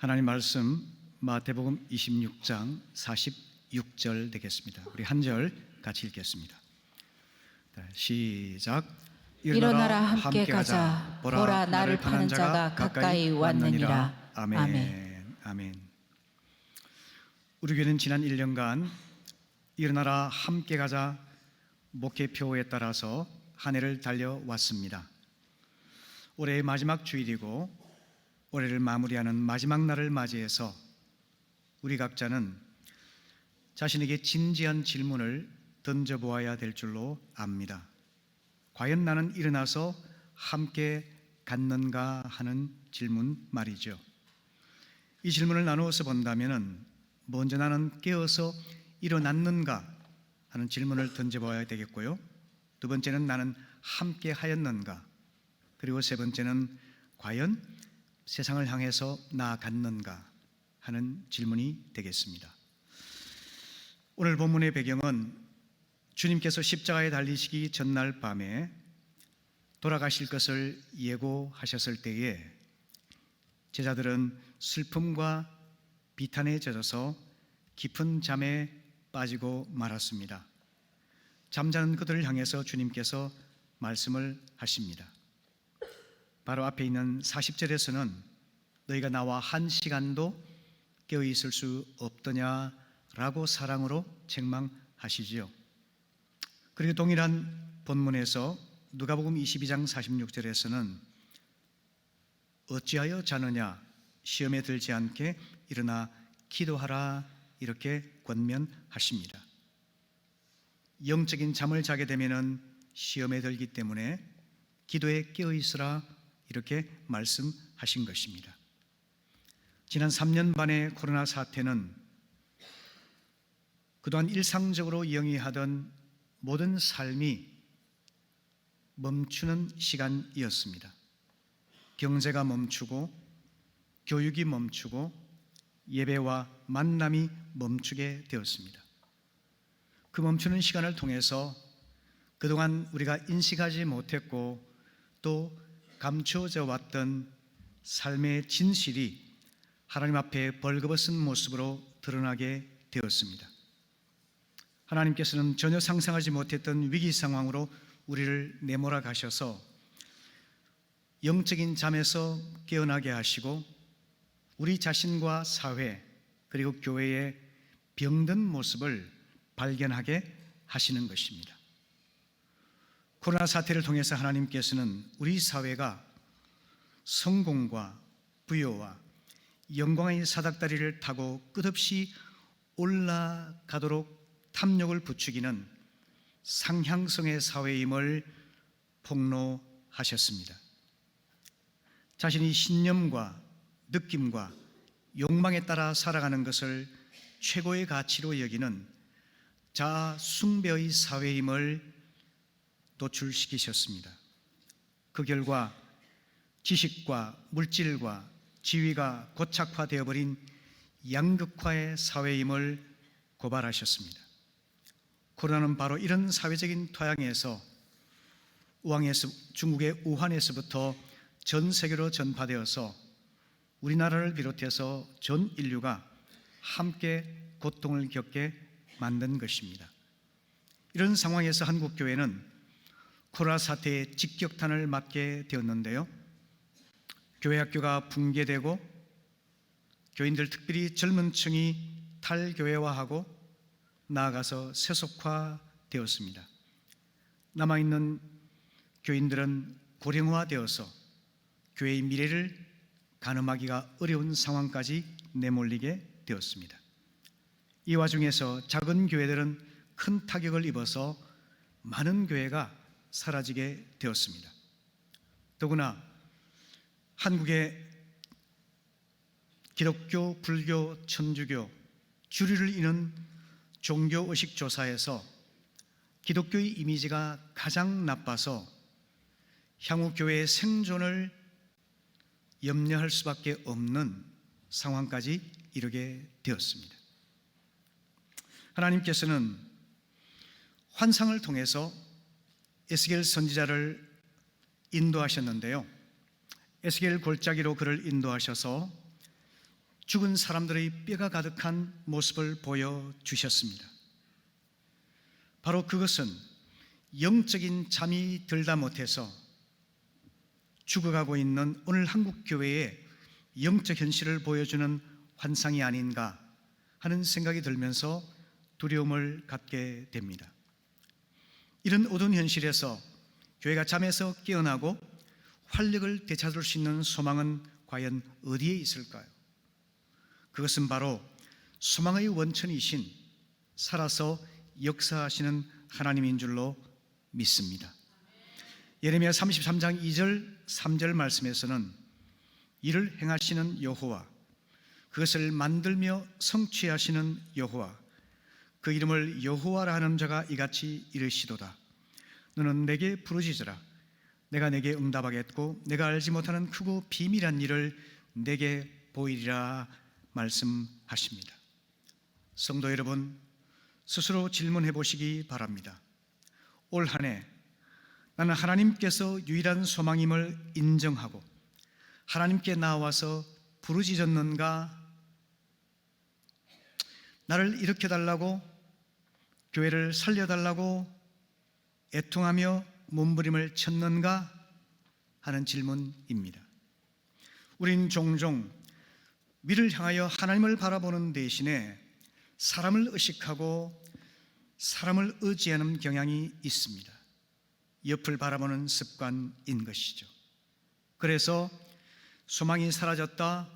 하나님 말씀 마태복음 26장 46절 되겠습니다. 우리 한 절 같이 읽겠습니다. 시작. 일어나라 함께 가자. 보라 나를 파는 자가 가까이 왔느니라. 아멘. 아멘. 우리 교회는 지난 1년간 일어나라 함께 가자 목회표에 따라서 한 해를 달려왔습니다. 올해의 마지막 주일이고 올해를 마무리하는 마지막 날을 맞이해서 우리 각자는 자신에게 진지한 질문을 던져보아야 될 줄로 압니다. 과연 나는 일어나서 함께 갔는가 하는 질문 말이죠. 이 질문을 나누어서 본다면 먼저 나는 깨어서 일어났는가 하는 질문을 던져보아야 되겠고요. 두 번째는 나는 함께 하였는가, 그리고 세 번째는 과연 세상을 향해서 나아갔는가 하는 질문이 되겠습니다. 오늘 본문의 배경은 주님께서 십자가에 달리시기 전날 밤에 돌아가실 것을 예고하셨을 때에 제자들은 슬픔과 비탄에 젖어서 깊은 잠에 빠지고 말았습니다. 잠자는 그들을 향해서 주님께서 말씀을 하십니다. 바로 앞에 있는 40절에서는 너희가 나와 한 시간도 깨어 있을 수 없더냐라고 사랑으로 책망하시지요. 그리고 동일한 본문에서 누가복음 22장 46절에서는 어찌하여 자느냐, 시험에 들지 않게 일어나 기도하라, 이렇게 권면하십니다. 영적인 잠을 자게 되면 시험에 들기 때문에 기도에 깨어 있으라, 이렇게 말씀하신 것입니다. 지난 3년 반의 코로나 사태는 그동안 일상적으로 영위하던 모든 삶이 멈추는 시간이었습니다. 경제가 멈추고 교육이 멈추고 예배와 만남이 멈추게 되었습니다. 그 멈추는 시간을 통해서 그동안 우리가 인식하지 못했고 또 감추어져 왔던 삶의 진실이 하나님 앞에 벌거벗은 모습으로 드러나게 되었습니다. 하나님께서는 전혀 상상하지 못했던 위기 상황으로 우리를 내몰아 가셔서 영적인 잠에서 깨어나게 하시고 우리 자신과 사회 그리고 교회의 병든 모습을 발견하게 하시는 것입니다. 코로나 사태를 통해서 하나님께서는 우리 사회가 성공과 부여와 영광의 사닥다리를 타고 끝없이 올라가도록 탐욕을 부추기는 상향성의 사회임을 폭로하셨습니다. 자신이 신념과 느낌과 욕망에 따라 살아가는 것을 최고의 가치로 여기는 자아 숭배의 사회임을 노출시키셨습니다. 그 결과 지식과 물질과 지위가 고착화되어버린 양극화의 사회임을 고발하셨습니다. 코로나는 바로 이런 사회적인 토양에서 중국의 우한에서부터 전 세계로 전파되어서 우리나라를 비롯해서 전 인류가 함께 고통을 겪게 만든 것입니다. 이런 상황에서 한국교회는 코로나 사태의 직격탄을 맞게 되었는데요. 교회 학교가 붕괴되고 교인들, 특별히 젊은 층이 탈교회화하고 나아가서 세속화되었습니다. 남아있는 교인들은 고령화되어서 교회의 미래를 가늠하기가 어려운 상황까지 내몰리게 되었습니다. 이 와중에서 작은 교회들은 큰 타격을 입어서 많은 교회가 사라지게 되었습니다. 더구나 한국의 기독교, 불교, 천주교, 주류를 잇는 종교의식 조사에서 기독교의 이미지가 가장 나빠서 향후 교회의 생존을 염려할 수밖에 없는 상황까지 이르게 되었습니다. 하나님께서는 환상을 통해서 에스겔 선지자를 인도하셨는데요, 에스겔 골짜기로 그를 인도하셔서 죽은 사람들의 뼈가 가득한 모습을 보여주셨습니다. 바로 그것은 영적인 잠이 들다 못해서 죽어가고 있는 오늘 한국교회의 영적 현실을 보여주는 환상이 아닌가 하는 생각이 들면서 두려움을 갖게 됩니다. 이런 어두운 현실에서 교회가 잠에서 깨어나고 활력을 되찾을 수 있는 소망은 과연 어디에 있을까요? 그것은 바로 소망의 원천이신 살아서 역사하시는 하나님인 줄로 믿습니다. 예레미야 33장 2절 3절 말씀에서는 이를 행하시는 여호와, 그것을 만들며 성취하시는 여호와, 그 이름을 여호와라 하는 자가 이같이 이르시도다. 너는 내게 부르짖으라. 내가 내게 응답하겠고 내가 알지 못하는 크고 비밀한 일을 내게 보이리라 말씀하십니다. 성도 여러분, 스스로 질문해 보시기 바랍니다. 올 한 해 나는 하나님께서 유일한 소망임을 인정하고 하나님께 나와서 부르짖었는가? 나를 일으켜달라고, 교회를 살려달라고 애통하며 몸부림을 쳤는가 하는 질문입니다. 우린 종종 위를 향하여 하나님을 바라보는 대신에 사람을 의식하고 사람을 의지하는 경향이 있습니다. 옆을 바라보는 습관인 것이죠. 그래서 소망이 사라졌다,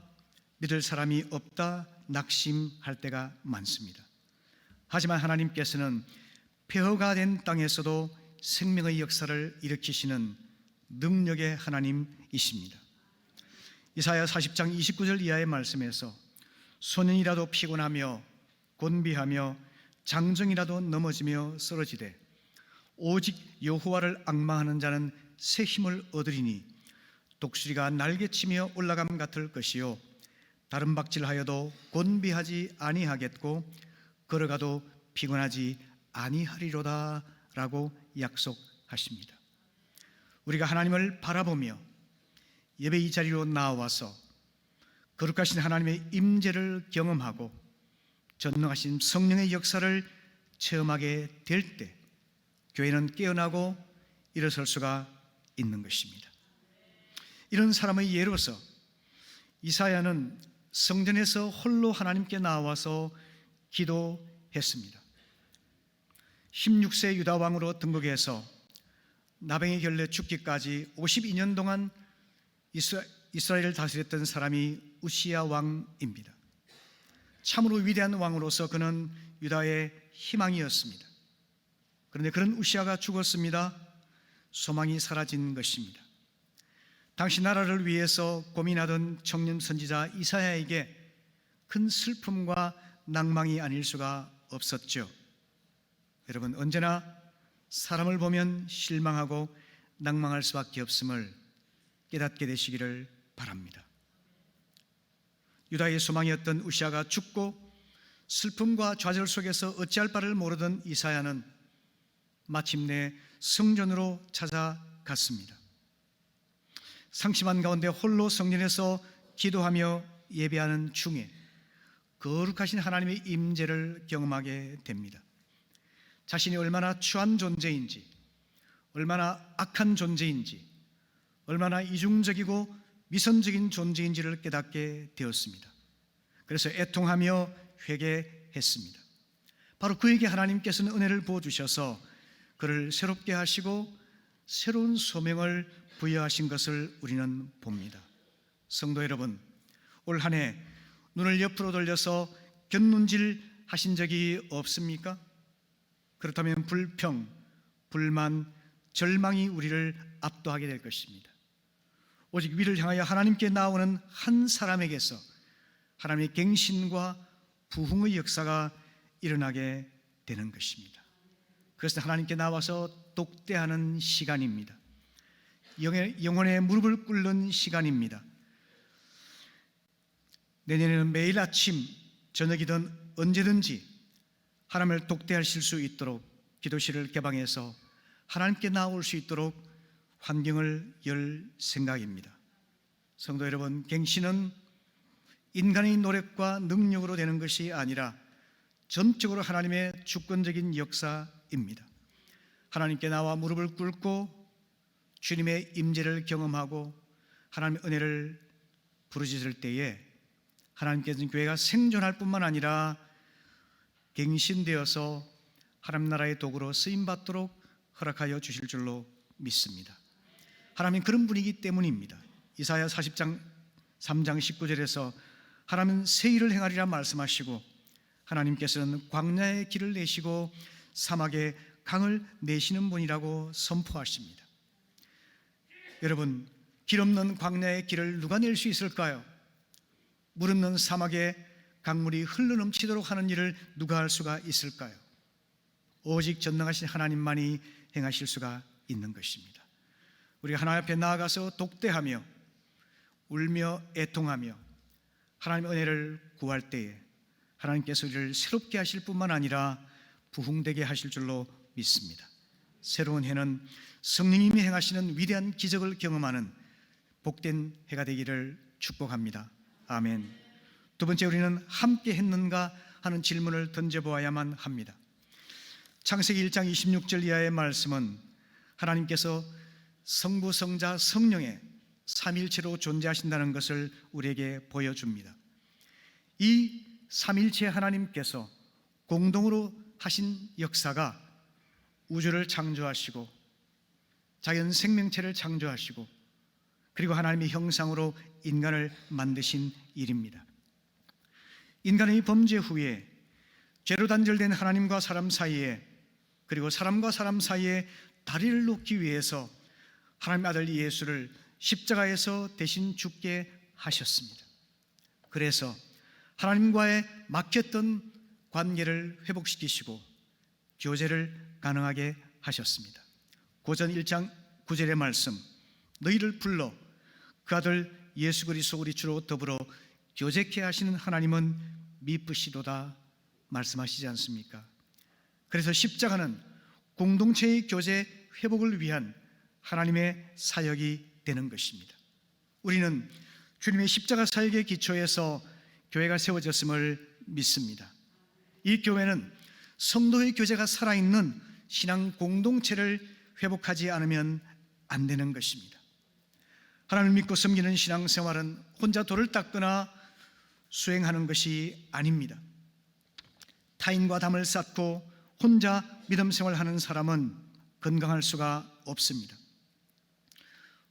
믿을 사람이 없다, 낙심할 때가 많습니다. 하지만 하나님께서는 폐허가 된 땅에서도 생명의 역사를 일으키시는 능력의 하나님이십니다. 이사야 40장 29절 이하의 말씀에서 소년이라도 피곤하며 곤비하며 장정이라도 넘어지며 쓰러지되 오직 여호와를 앙망하는 자는 새 힘을 얻으리니 독수리가 날개치며 올라감 같을 것이요 다른 박질하여도 곤비하지 아니하겠고 걸어가도 피곤하지 아니하리로다 라고 약속하십니다. 우리가 하나님을 바라보며 예배 이 자리로 나와서 거룩하신 하나님의 임재를 경험하고 전능하신 성령의 역사를 체험하게 될 때 교회는 깨어나고 일어설 수가 있는 것입니다. 이런 사람의 예로서 이사야는 성전에서 홀로 하나님께 나와서 기도했습니다. 16세 유다 왕으로 등극해서 나병의 결례 죽기까지 52년 동안 이스라엘을 다스렸던 사람이 우시야 왕입니다. 참으로 위대한 왕으로서 그는 유다의 희망이었습니다. 그런데 그런 우시야가 죽었습니다. 소망이 사라진 것입니다. 당시 나라를 위해서 고민하던 청년 선지자 이사야에게 큰 슬픔과 낭망이 아닐 수가 없었죠. 여러분, 언제나 사람을 보면 실망하고 낭망할 수밖에 없음을 깨닫게 되시기를 바랍니다. 유다의 소망이었던 우시야가 죽고 슬픔과 좌절 속에서 어찌할 바를 모르던 이사야는 마침내 성전으로 찾아갔습니다. 상심한 가운데 홀로 성전에서 기도하며 예배하는 중에 거룩하신 하나님의 임재를 경험하게 됩니다. 자신이 얼마나 추한 존재인지, 얼마나 악한 존재인지, 얼마나 이중적이고 위선적인 존재인지를 깨닫게 되었습니다. 그래서 애통하며 회개했습니다. 바로 그에게 하나님께서는 은혜를 부어주셔서 그를 새롭게 하시고 새로운 소명을 부여하신 것을 우리는 봅니다. 성도 여러분, 올 한 해 눈을 옆으로 돌려서 곁눈질 하신 적이 없습니까? 그렇다면 불평, 불만, 절망이 우리를 압도하게 될 것입니다. 오직 위를 향하여 하나님께 나오는 한 사람에게서 하나님의 갱신과 부흥의 역사가 일어나게 되는 것입니다. 그것은 하나님께 나와서 독대하는 시간입니다. 영혼의 무릎을 꿇는 시간입니다. 내년에는 매일 아침, 저녁이든 언제든지 하나님을 독대하실 수 있도록 기도실을 개방해서 하나님께 나올 수 있도록 환경을 열 생각입니다. 성도 여러분, 갱신은 인간의 노력과 능력으로 되는 것이 아니라 전적으로 하나님의 주권적인 역사입니다. 하나님께 나와 무릎을 꿇고 주님의 임재를 경험하고 하나님의 은혜를 부르짖을 때에 하나님께서는 교회가 생존할 뿐만 아니라 갱신되어서 하나님 나라의 도구로 쓰임받도록 허락하여 주실 줄로 믿습니다. 하나님은 그런 분이기 때문입니다. 이사야 40장 3장 19절에서 하나님은 새 일을 행하리라 말씀하시고 하나님께서는 광야의 길을 내시고 사막에 강을 내시는 분이라고 선포하십니다. 여러분, 길 없는 광야의 길을 누가 낼 수 있을까요? 물 없는 사막에 강물이 흘러넘치도록 하는 일을 누가 할 수가 있을까요? 오직 전능하신 하나님만이 행하실 수가 있는 것입니다. 우리가 하나님 앞에 나아가서 독대하며 울며 애통하며 하나님의 은혜를 구할 때에 하나님께서 우리를 새롭게 하실 뿐만 아니라 부흥되게 하실 줄로 믿습니다. 새로운 해는 성령님이 행하시는 위대한 기적을 경험하는 복된 해가 되기를 축복합니다. 아멘. 두 번째, 우리는 함께 했는가 하는 질문을 던져보아야만 합니다. 창세기 1장 26절 이하의 말씀은 하나님께서 성부, 성자, 성령의 삼일체로 존재하신다는 것을 우리에게 보여줍니다. 이 삼일체 하나님께서 공동으로 하신 역사가 우주를 창조하시고 자연 생명체를 창조하시고 그리고 하나님의 형상으로 인간을 만드신 일입니다. 인간의 범죄 후에 죄로 단절된 하나님과 사람 사이에 그리고 사람과 사람 사이에 다리를 놓기 위해서 하나님의 아들 예수를 십자가에서 대신 죽게 하셨습니다. 그래서 하나님과의 막혔던 관계를 회복시키시고 교제를 가능하게 하셨습니다. 고전 1장 9절의 말씀, 너희를 불러 그 아들 예수 그리스도 우리 주로 더불어 교제케 하시는 하나님은 미쁘시도다 말씀하시지 않습니까? 그래서 십자가는 공동체의 교제 회복을 위한 하나님의 사역이 되는 것입니다. 우리는 주님의 십자가 사역의 기초에서 교회가 세워졌음을 믿습니다. 이 교회는 성도의 교제가 살아있는 신앙 공동체를 회복하지 않으면 안 되는 것입니다. 하나님을 믿고 섬기는 신앙생활은 혼자 돌을 닦거나 수행하는 것이 아닙니다. 타인과 담을 쌓고 혼자 믿음 생활하는 사람은 건강할 수가 없습니다.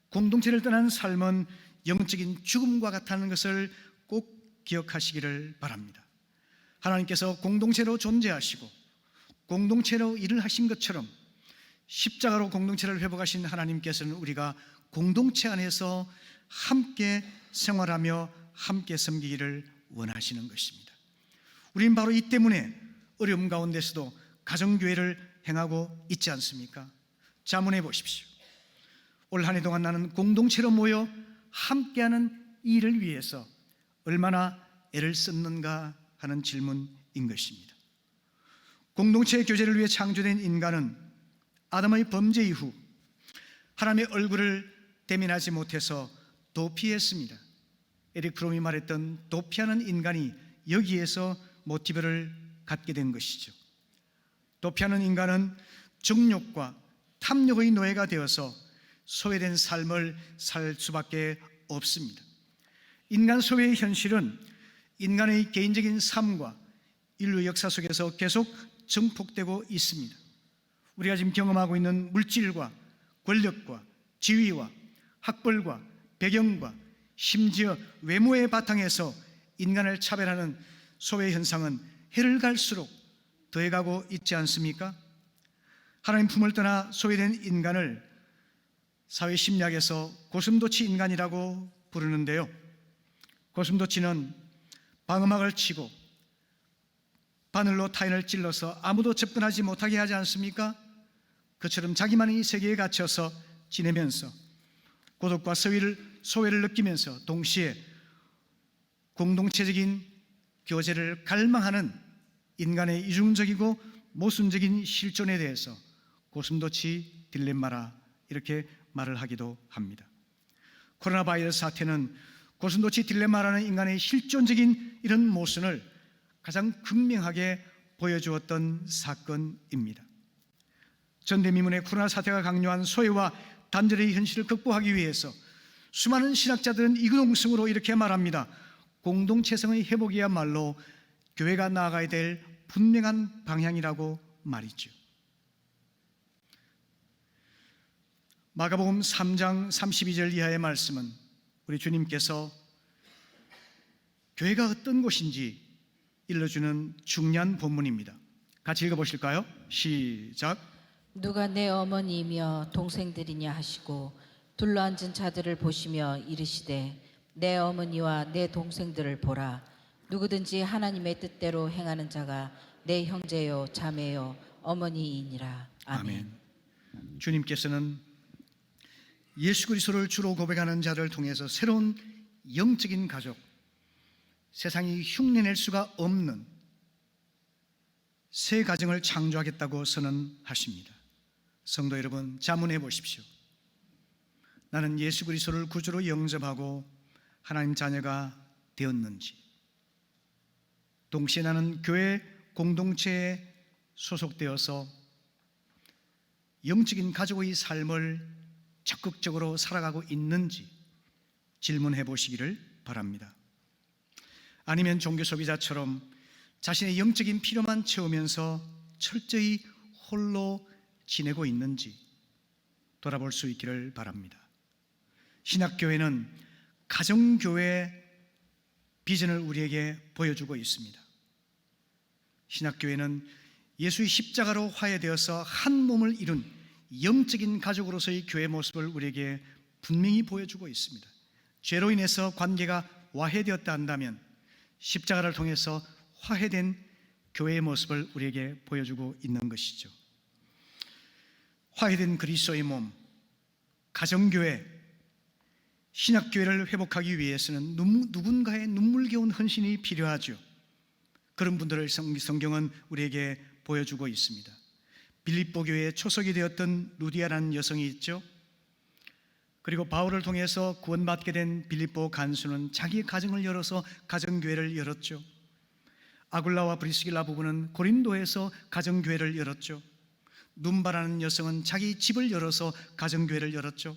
공동체를 떠난 삶은 영적인 죽음과 같다는 것을 꼭 기억하시기를 바랍니다. 하나님께서 공동체로 존재하시고 공동체로 일을 하신 것처럼 십자가로 공동체를 회복하신 하나님께서는 우리가 공동체 안에서 함께 생활하며 함께 섬기기를 원하시는 것입니다. 우리는 바로 이 때문에 어려움 가운데서도 가정교회를 행하고 있지 않습니까? 자문해 보십시오. 올 한 해 동안 나는 공동체로 모여 함께하는 일을 위해서 얼마나 애를 썼는가 하는 질문인 것입니다. 공동체의 교제를 위해 창조된 인간은 아담의 범죄 이후 하나님의 얼굴을 대면하지 못해서 도피했습니다. 에릭 프롬이 말했던 도피하는 인간이 여기에서 모티브를 갖게 된 것이죠. 도피하는 인간은 정욕과 탐욕의 노예가 되어서 소외된 삶을 살 수밖에 없습니다. 인간 소외의 현실은 인간의 개인적인 삶과 인류 역사 속에서 계속 증폭되고 있습니다. 우리가 지금 경험하고 있는 물질과 권력과 지위와 학벌과 배경과 심지어 외모의 바탕에서 인간을 차별하는 소외 현상은 해를 갈수록 더해가고 있지 않습니까? 하나님 품을 떠나 소외된 인간을 사회심리학에서 고슴도치 인간이라고 부르는데요, 고슴도치는 방음막을 치고 바늘로 타인을 찔러서 아무도 접근하지 못하게 하지 않습니까? 그처럼 자기만의 세계에 갇혀서 지내면서 고독과 소외를 느끼면서 동시에 공동체적인 교제를 갈망하는 인간의 이중적이고 모순적인 실존에 대해서 고슴도치 딜레마라 이렇게 말을 하기도 합니다. 코로나 바이러스 사태는 고슴도치 딜레마라는 인간의 실존적인 이런 모순을 가장 극명하게 보여주었던 사건입니다. 전대미문의 코로나 사태가 강요한 소외와 단절의 현실을 극복하기 위해서 수많은 신학자들은 이구동성으로 이렇게 말합니다. 공동체성의 회복이야말로 교회가 나아가야 될 분명한 방향이라고 말이죠. 마가복음 3장 32절 이하의 말씀은 우리 주님께서 교회가 어떤 곳인지 일러주는 중요한 본문입니다. 같이 읽어보실까요? 시작. 누가 내 어머니이며 동생들이냐 하시고 둘러앉은 자들을 보시며 이르시되 내 어머니와 내 동생들을 보라. 누구든지 하나님의 뜻대로 행하는 자가 내 형제요 자매요 어머니이니라. 아멘. 주님께서는 예수 그리스도를 주로 고백하는 자를 통해서 새로운 영적인 가족, 세상이 흉내낼 수가 없는 새 가정을 창조하겠다고 선언하십니다. 성도 여러분, 자문해 보십시오. 나는 예수 그리스도를 구주로 영접하고 하나님 자녀가 되었는지, 동시에 나는 교회 공동체에 소속되어서 영적인 가족의 삶을 적극적으로 살아가고 있는지 질문해 보시기를 바랍니다. 아니면 종교 소비자처럼 자신의 영적인 필요만 채우면서 철저히 홀로 지내고 있는지 돌아볼 수 있기를 바랍니다. 신학교회는 가정교회 비전을 우리에게 보여주고 있습니다. 신학교회는 예수의 십자가로 화해되어서 한 몸을 이룬 영적인 가족으로서의 교회 모습을 우리에게 분명히 보여주고 있습니다. 죄로 인해서 관계가 와해되었다 한다면 십자가를 통해서 화해된 교회의 모습을 우리에게 보여주고 있는 것이죠. 화해된 그리스도의 몸, 가정교회, 신학교회를 회복하기 위해서는 누군가의 눈물겨운 헌신이 필요하죠. 그런 분들을 성경은 우리에게 보여주고 있습니다. 빌립보 교회에 초석이 되었던 루디아라는 여성이 있죠. 그리고 바울을 통해서 구원받게 된 빌립보 간수는 자기 가정을 열어서 가정교회를 열었죠. 아굴라와 브리스길라 부부는 고린도에서 가정교회를 열었죠. 눈바라는 여성은 자기 집을 열어서 가정교회를 열었죠.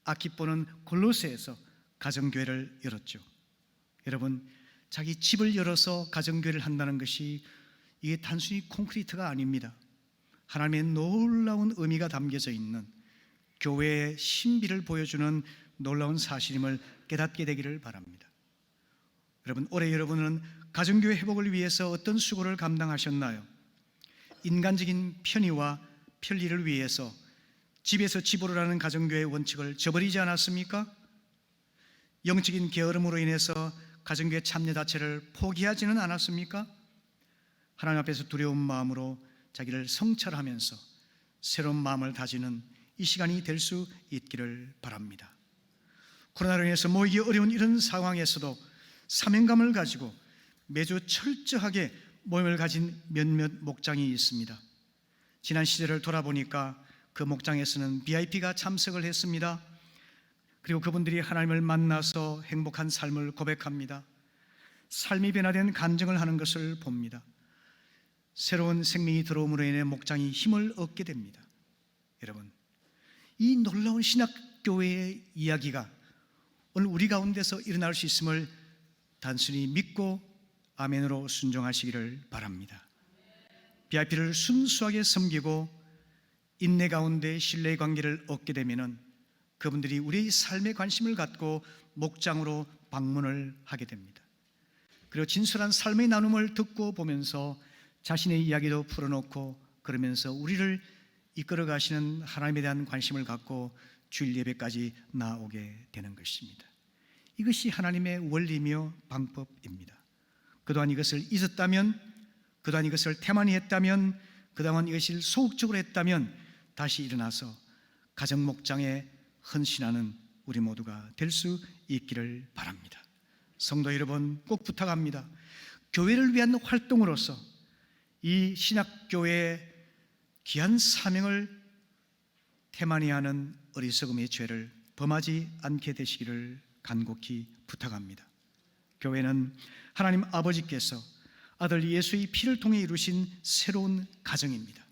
아키뽀는 골로새에서 가정교회를 열었죠. 여러분, 자기 집을 열어서 가정교회를 한다는 것이 이게 단순히 콘크리트가 아닙니다. 하나님의 놀라운 의미가 담겨져 있는 교회의 신비를 보여주는 놀라운 사실임을 깨닫게 되기를 바랍니다. 여러분, 올해 여러분은 가정교회 회복을 위해서 어떤 수고를 감당하셨나요? 인간적인 편의와 편리를 위해서 집에서 집으로라는 가정교회의 원칙을 저버리지 않았습니까? 영적인 게으름으로 인해서 가정교회 참여 자체를 포기하지는 않았습니까? 하나님 앞에서 두려운 마음으로 자기를 성찰하면서 새로운 마음을 다지는 이 시간이 될 수 있기를 바랍니다. 코로나로 인해서 모이기 어려운 이런 상황에서도 사명감을 가지고 매주 철저하게 모임을 가진 몇몇 목장이 있습니다. 지난 시절을 돌아보니까 그 목장에서는 VIP가 참석을 했습니다. 그리고 그분들이 하나님을 만나서 행복한 삶을 고백합니다. 삶이 변화된 간증을 하는 것을 봅니다. 새로운 생명이 들어옴으로 인해 목장이 힘을 얻게 됩니다. 여러분, 이 놀라운 신학교회의 이야기가 오늘 우리 가운데서 일어날 수 있음을 단순히 믿고 아멘으로 순종하시기를 바랍니다. VIP를 순수하게 섬기고 인내 가운데 신뢰의 관계를 얻게 되면 그분들이 우리의 삶에 관심을 갖고 목장으로 방문을 하게 됩니다. 그리고 진솔한 삶의 나눔을 듣고 보면서 자신의 이야기도 풀어놓고 그러면서 우리를 이끌어 가시는 하나님에 대한 관심을 갖고 주일 예배까지 나오게 되는 것입니다. 이것이 하나님의 원리며 방법입니다. 그동안 이것을 잊었다면, 그동안 이것을 태만히 했다면, 그동안 이것을 소극적으로 했다면 다시 일어나서 가정 목장에 헌신하는 우리 모두가 될 수 있기를 바랍니다. 성도 여러분, 꼭 부탁합니다. 교회를 위한 활동으로서 이 신학교회의 귀한 사명을 태만히 하는 어리석음의 죄를 범하지 않게 되시기를 간곡히 부탁합니다. 교회는 하나님 아버지께서 아들 예수의 피를 통해 이루신 새로운 가정입니다.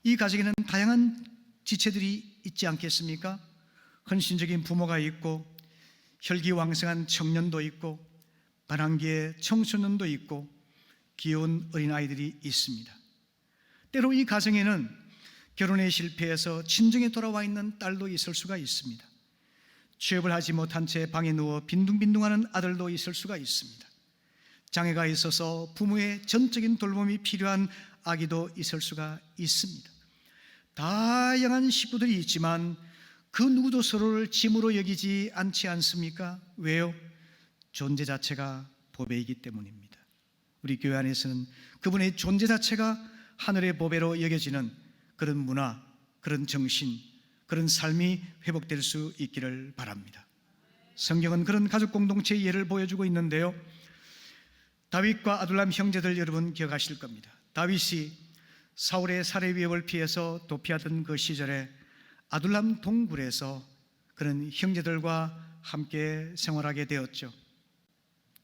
이 가정에는 다양한 지체들이 있지 않겠습니까? 헌신적인 부모가 있고, 혈기왕성한 청년도 있고, 반항기의 청소년도 있고, 귀여운 어린아이들이 있습니다. 때로 이 가정에는 결혼에 실패해서 친정에 돌아와 있는 딸도 있을 수가 있습니다. 취업을 하지 못한 채 방에 누워 빈둥빈둥하는 아들도 있을 수가 있습니다. 장애가 있어서 부모의 전적인 돌봄이 필요한 아기도 있을 수가 있습니다. 다양한 식구들이 있지만 그 누구도 서로를 짐으로 여기지 않지 않습니까? 왜요? 존재 자체가 보배이기 때문입니다. 우리 교회 안에서는 그분의 존재 자체가 하늘의 보배로 여겨지는 그런 문화, 그런 정신, 그런 삶이 회복될 수 있기를 바랍니다. 성경은 그런 가족 공동체의 예를 보여주고 있는데요, 다윗과 아둘람 형제들 여러분 기억하실 겁니다. 다윗이 사울의 살해 위협을 피해서 도피하던 그 시절에 아둘람 동굴에서 그런 형제들과 함께 생활하게 되었죠.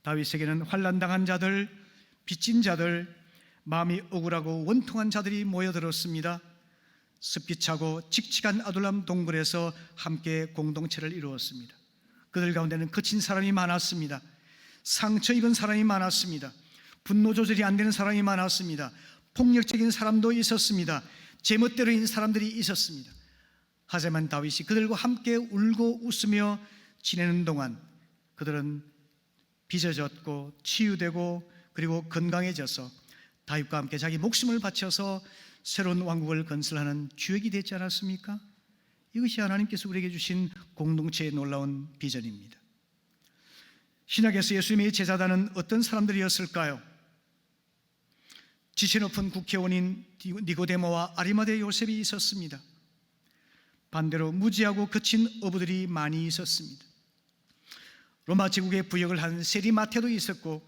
다윗에게는 환난당한 자들, 빚진 자들, 마음이 억울하고 원통한 자들이 모여들었습니다. 습기차고 칙칙한 아둘람 동굴에서 함께 공동체를 이루었습니다. 그들 가운데는 거친 사람이 많았습니다. 상처 입은 사람이 많았습니다. 분노 조절이 안 되는 사람이 많았습니다. 폭력적인 사람도 있었습니다. 제멋대로인 사람들이 있었습니다. 하지만 다윗이 그들과 함께 울고 웃으며 지내는 동안 그들은 빚어졌고 치유되고 그리고 건강해져서 다윗과 함께 자기 목숨을 바쳐서 새로운 왕국을 건설하는 주역이 되지 않았습니까? 이것이 하나님께서 우리에게 주신 공동체의 놀라운 비전입니다. 신약에서 예수님의 제자단은 어떤 사람들이었을까요? 지체 높은 국회의원인 니고데모와 아리마대 요셉이 있었습니다. 반대로 무지하고 거친 어부들이 많이 있었습니다. 로마 제국의 부역을 한 세리마테도 있었고,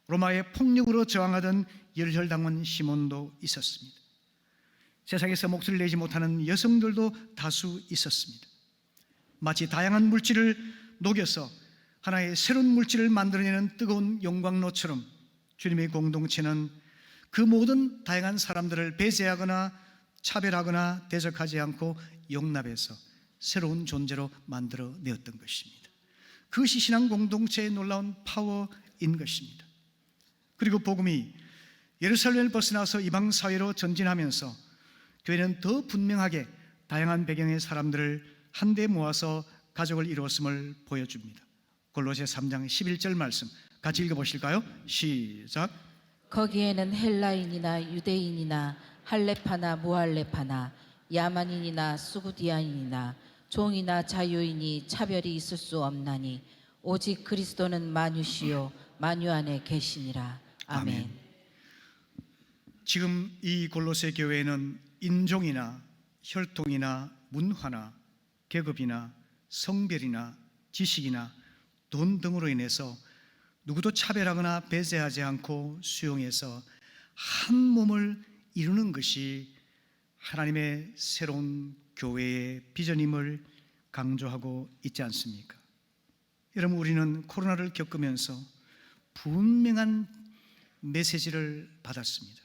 로마의 폭력으로 저항하던 열혈당원 시몬도 있었습니다. 세상에서 목소리를 내지 못하는 여성들도 다수 있었습니다. 마치 다양한 물질을 녹여서 하나의 새로운 물질을 만들어내는 뜨거운 용광로처럼 주님의 공동체는 그 모든 다양한 사람들을 배제하거나 차별하거나 대적하지 않고 용납해서 새로운 존재로 만들어내었던 것입니다. 그것이 신앙 공동체의 놀라운 파워인 것입니다. 그리고 복음이 예루살렘을 벗어나서 이방 사회로 전진하면서 교회는 더 분명하게 다양한 배경의 사람들을 한데 모아서 가족을 이루었음을 보여줍니다. 골로새 3장 11절 말씀 같이 읽어보실까요? 시작. 거기에는 헬라인이나 유대인이나 할레파나 무할레파나 야만인이나 수구디아인이나 종이나 자유인이 차별이 있을 수 없나니 오직 그리스도는 만유시요 만유 안에 계시니라. 아멘. 지금 이 골로새 교회는 인종이나 혈통이나 문화나 계급이나 성별이나 지식이나 돈 등으로 인해서 누구도 차별하거나 배제하지 않고 수용해서 한 몸을 이루는 것이 하나님의 새로운 교회의 비전임을 강조하고 있지 않습니까? 여러분, 우리는 코로나를 겪으면서 분명한 메시지를 받았습니다.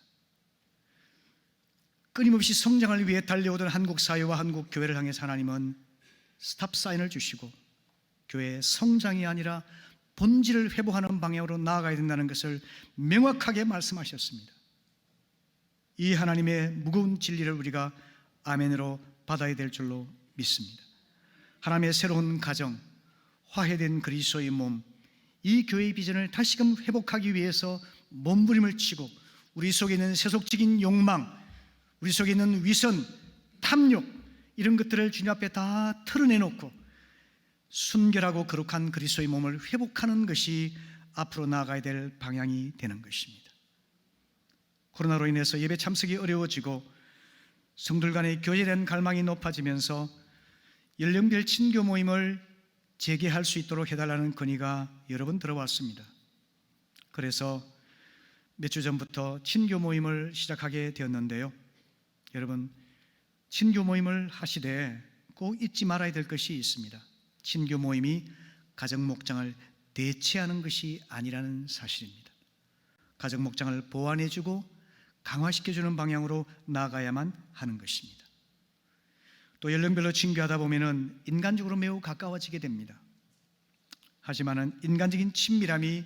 끊임없이 성장을 위해 달려오던 한국 사회와 한국 교회를 향해서 하나님은 스탑 사인을 주시고 교회의 성장이 아니라 본질을 회복하는 방향으로 나아가야 된다는 것을 명확하게 말씀하셨습니다. 이 하나님의 무거운 진리를 우리가 아멘으로 받아야 될 줄로 믿습니다. 하나님의 새로운 가정, 화해된 그리스도의 몸, 이 교회의 비전을 다시금 회복하기 위해서 몸부림을 치고 우리 속에 있는 세속적인 욕망, 우리 속에 있는 위선, 탐욕 이런 것들을 주님 앞에 다 털어내놓고 순결하고 거룩한 그리스도의 몸을 회복하는 것이 앞으로 나아가야 될 방향이 되는 것입니다. 코로나로 인해서 예배 참석이 어려워지고 성도들 간의 교제에 대한 갈망이 높아지면서 연령별 친교 모임을 재개할 수 있도록 해달라는 건의가 여러 번 들어왔습니다. 그래서 몇 주 전부터 친교 모임을 시작하게 되었는데요, 여러분, 친교 모임을 하시되 꼭 잊지 말아야 될 것이 있습니다. 친교 모임이 가정 목장을 대체하는 것이 아니라는 사실입니다. 가정 목장을 보완해주고 강화시켜주는 방향으로 나아가야만 하는 것입니다. 또 연령별로 친교하다 보면은 인간적으로 매우 가까워지게 됩니다. 하지만은 인간적인 친밀함이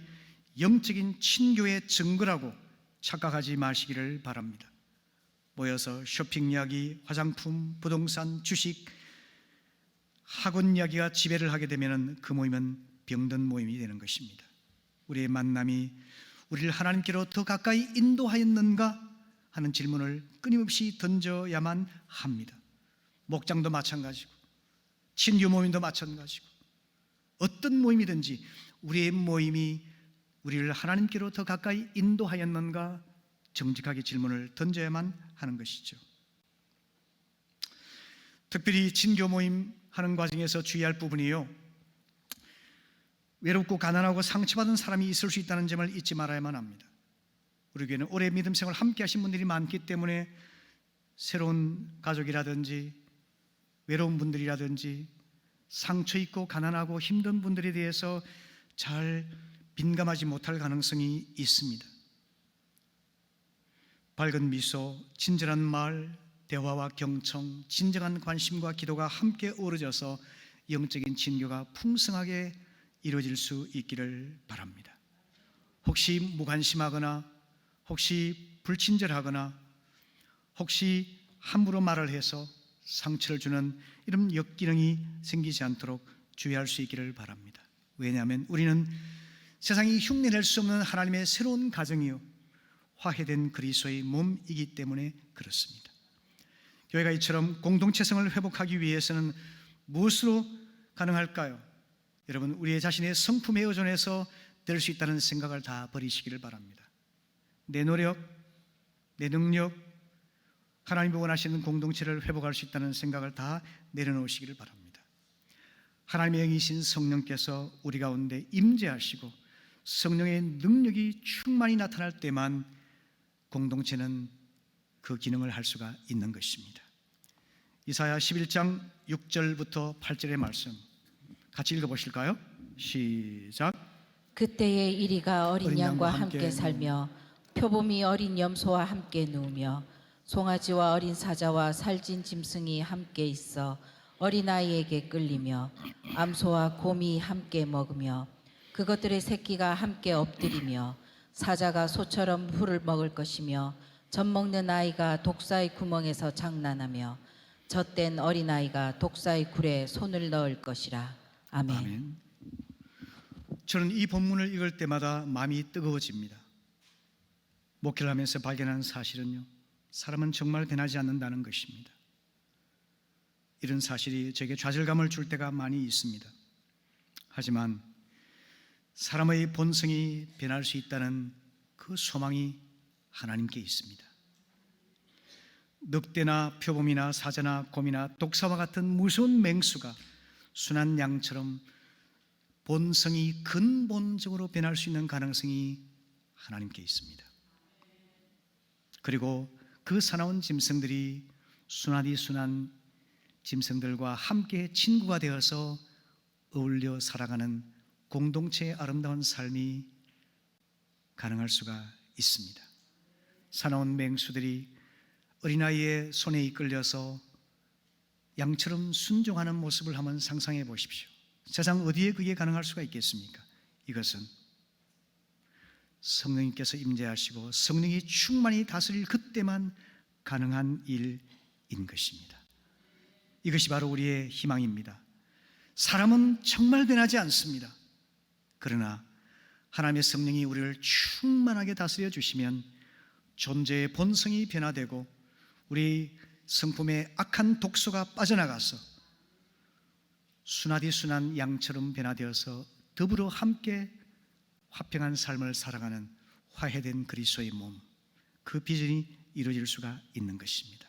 영적인 친교의 증거라고 착각하지 마시기를 바랍니다. 모여서 쇼핑 이야기, 화장품, 부동산, 주식, 학원 이야기가 지배를 하게 되면은 그 모임은 병든 모임이 되는 것입니다. 우리의 만남이 우리를 하나님께로 더 가까이 인도하였는가 하는 질문을 끊임없이 던져야만 합니다. 목장도 마찬가지고 친교 모임도 마찬가지고 어떤 모임이든지 우리의 모임이 우리를 하나님께로 더 가까이 인도하였는가 정직하게 질문을 던져야만 하는 것이죠. 특별히 친교 모임 하는 과정에서 주의할 부분이요, 외롭고 가난하고 상처받은 사람이 있을 수 있다는 점을 잊지 말아야만 합니다. 우리 교회는 오래 믿음 생활을 함께 하신 분들이 많기 때문에 새로운 가족이라든지 외로운 분들이라든지 상처 있고 가난하고 힘든 분들에 대해서 잘 민감하지 못할 가능성이 있습니다. 밝은 미소, 친절한 말, 대화와 경청, 진정한 관심과 기도가 함께 어우러져서 영적인 친교가 풍성하게 이루어질 수 있기를 바랍니다. 혹시 무관심하거나 혹시 불친절하거나 혹시 함부로 말을 해서 상처를 주는 이런 역기능이 생기지 않도록 주의할 수 있기를 바랍니다. 왜냐하면 우리는 세상이 흉내낼 수 없는 하나님의 새로운 가정이요 화해된 그리스도의 몸이기 때문에 그렇습니다. 교회가 이처럼 공동체성을 회복하기 위해서는 무엇으로 가능할까요? 여러분, 우리의 자신의 성품에 의존해서 될 수 있다는 생각을 다 버리시기를 바랍니다. 내 노력, 내 능력, 하나님이 원하시는 공동체를 회복할 수 있다는 생각을 다 내려놓으시기를 바랍니다. 하나님의 영이신 성령께서 우리 가운데 임재하시고 성령의 능력이 충만히 나타날 때만 공동체는 그 기능을 할 수가 있는 것입니다. 이사야 11장 6절부터 8절의 말씀 같이 읽어보실까요? 시작. 그때에 이리가 어린 양과 함께 살며 표범이 어린 염소와 함께 누우며 송아지와 어린 사자와 살찐 짐승이 함께 있어 어린아이에게 끌리며 암소와 곰이 함께 먹으며 그것들의 새끼가 함께 엎드리며 사자가 소처럼 풀을 먹을 것이며 젖 먹는 아이가 독사의 구멍에서 장난하며 젖된 어린아이가 독사의 굴에 손을 넣을 것이라. 아멘. 아멘. 저는 이 본문을 읽을 때마다 마음이 뜨거워집니다. 목회를 하면서 발견한 사실은요, 사람은 정말 변하지 않는다는 것입니다. 이런 사실이 제게 좌절감을 줄 때가 많이 있습니다. 하지만 사람의 본성이 변할 수 있다는 그 소망이 하나님께 있습니다. 늑대나 표범이나 사자나 곰이나 독사와 같은 무서운 맹수가 순한 양처럼 본성이 근본적으로 변할 수 있는 가능성이 하나님께 있습니다. 그리고 그 사나운 짐승들이 순하디 순한 짐승들과 함께 친구가 되어서 어울려 살아가는 공동체의 아름다운 삶이 가능할 수가 있습니다. 사나운 맹수들이 어린아이의 손에 이끌려서 양처럼 순종하는 모습을 한번 상상해 보십시오. 세상 어디에 그게 가능할 수가 있겠습니까? 이것은 성령님께서 임재하시고 성령이 충만히 다스릴 그때만 가능한 일인 것입니다. 이것이 바로 우리의 희망입니다. 사람은 정말 변하지 않습니다. 그러나 하나님의 성령이 우리를 충만하게 다스려 주시면 존재의 본성이 변화되고 우리 성품의 악한 독소가 빠져나가서 순하디 순한 양처럼 변화되어서 더불어 함께 화평한 삶을 살아가는 화해된 그리스도의 몸, 그 비전이 이루어질 수가 있는 것입니다.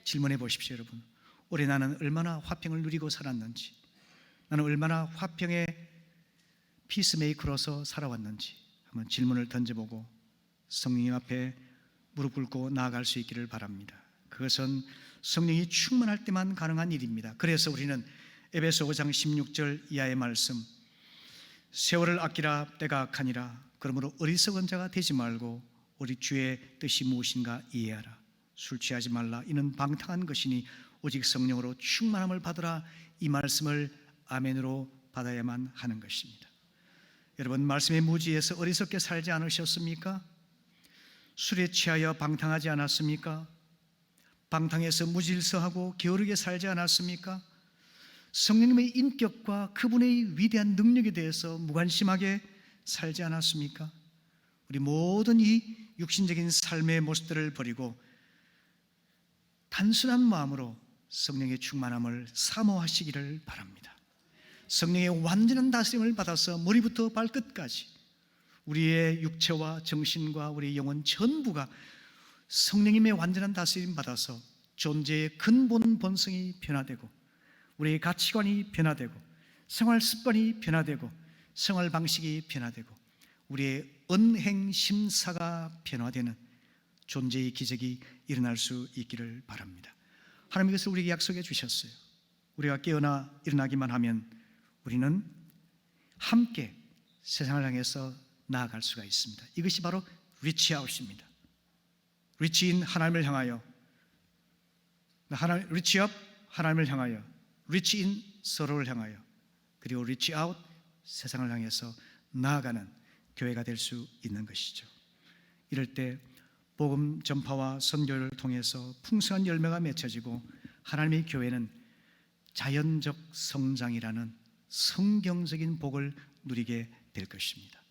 질문해 보십시오, 여러분. 올해 나는 얼마나 화평을 누리고 살았는지, 나는 얼마나 화평의 피스메이커로서 살아왔는지 한번 질문을 던져보고 성령님 앞에 무릎 꿇고 나아갈 수 있기를 바랍니다. 그것은 성령이 충만할 때만 가능한 일입니다. 그래서 우리는 에베소 5장 16절 이하의 말씀, 세월을 아끼라 때가 악하니라. 그러므로 어리석은 자가 되지 말고 우리 주의 뜻이 무엇인가 이해하라. 술 취하지 말라. 이는 방탕한 것이니 오직 성령으로 충만함을 받으라. 이 말씀을 아멘으로 받아야만 하는 것입니다. 여러분, 말씀의 무지에서 어리석게 살지 않으셨습니까? 술에 취하여 방탕하지 않았습니까? 방탕해서 무질서하고 게으르게 살지 않았습니까? 성령님의 인격과 그분의 위대한 능력에 대해서 무관심하게 살지 않았습니까? 우리 모든 이 육신적인 삶의 모습들을 버리고 단순한 마음으로 성령의 충만함을 사모하시기를 바랍니다. 성령의 완전한 다스림을 받아서 머리부터 발끝까지 우리의 육체와 정신과 우리의 영혼 전부가 성령님의 완전한 다스림 받아서 존재의 근본 본성이 변화되고 우리의 가치관이 변화되고 생활 습관이 변화되고 생활 방식이 변화되고 우리의 언행 심사가 변화되는 존재의 기적이 일어날 수 있기를 바랍니다. 하나님 이것을 우리에게 약속해 주셨어요. 우리가 깨어나 일어나기만 하면 우리는 함께 세상을 향해서 나아갈 수가 있습니다. 이것이 바로 리치아웃입니다. 리치인 하나님을 향하여, 리치업 하나님을 향하여, 리치인 서로를 향하여, 그리고 리치아웃 세상을 향해서 나아가는 교회가 될 수 있는 것이죠. 이럴 때 복음 전파와 선교를 통해서 풍성한 열매가 맺혀지고 하나님의 교회는 자연적 성장이라는 성경적인 복을 누리게 될 것입니다.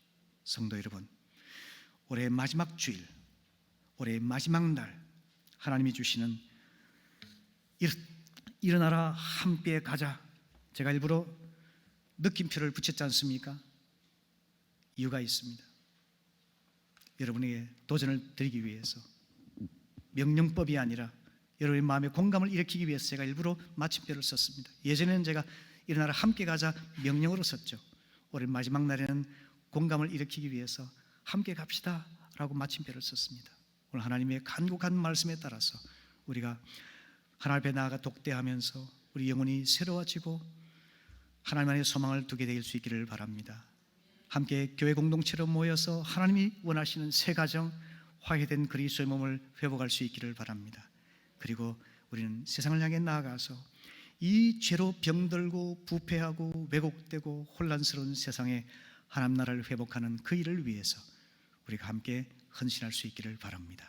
성도 여러분, 올해 마지막 주일, 올해 마지막 날 하나님이 주시는 일어나라 함께 가자, 제가 일부러 느낌표를 붙였지 않습니까? 이유가 있습니다. 여러분에게 도전을 드리기 위해서, 명령법이 아니라 여러분의 마음에 공감을 일으키기 위해서 제가 일부러 마침표를 썼습니다. 예전에는 제가 일어나라 함께 가자 명령으로 썼죠. 올해 마지막 날에는 공감을 일으키기 위해서 함께 갑시다 라고 마침표를 썼습니다. 오늘 하나님의 간곡한 말씀에 따라서 우리가 하나님 앞에 나아가 독대하면서 우리 영혼이 새로워지고 하나님 안에 소망을 두게 될 수 있기를 바랍니다. 함께 교회 공동체로 모여서 하나님이 원하시는 새 가정, 화해된 그리스도의 몸을 회복할 수 있기를 바랍니다. 그리고 우리는 세상을 향해 나아가서 이 죄로 병들고 부패하고 왜곡되고 혼란스러운 세상에 하나님 나라를 회복하는 그 일을 위해서 우리가 함께 헌신할 수 있기를 바랍니다.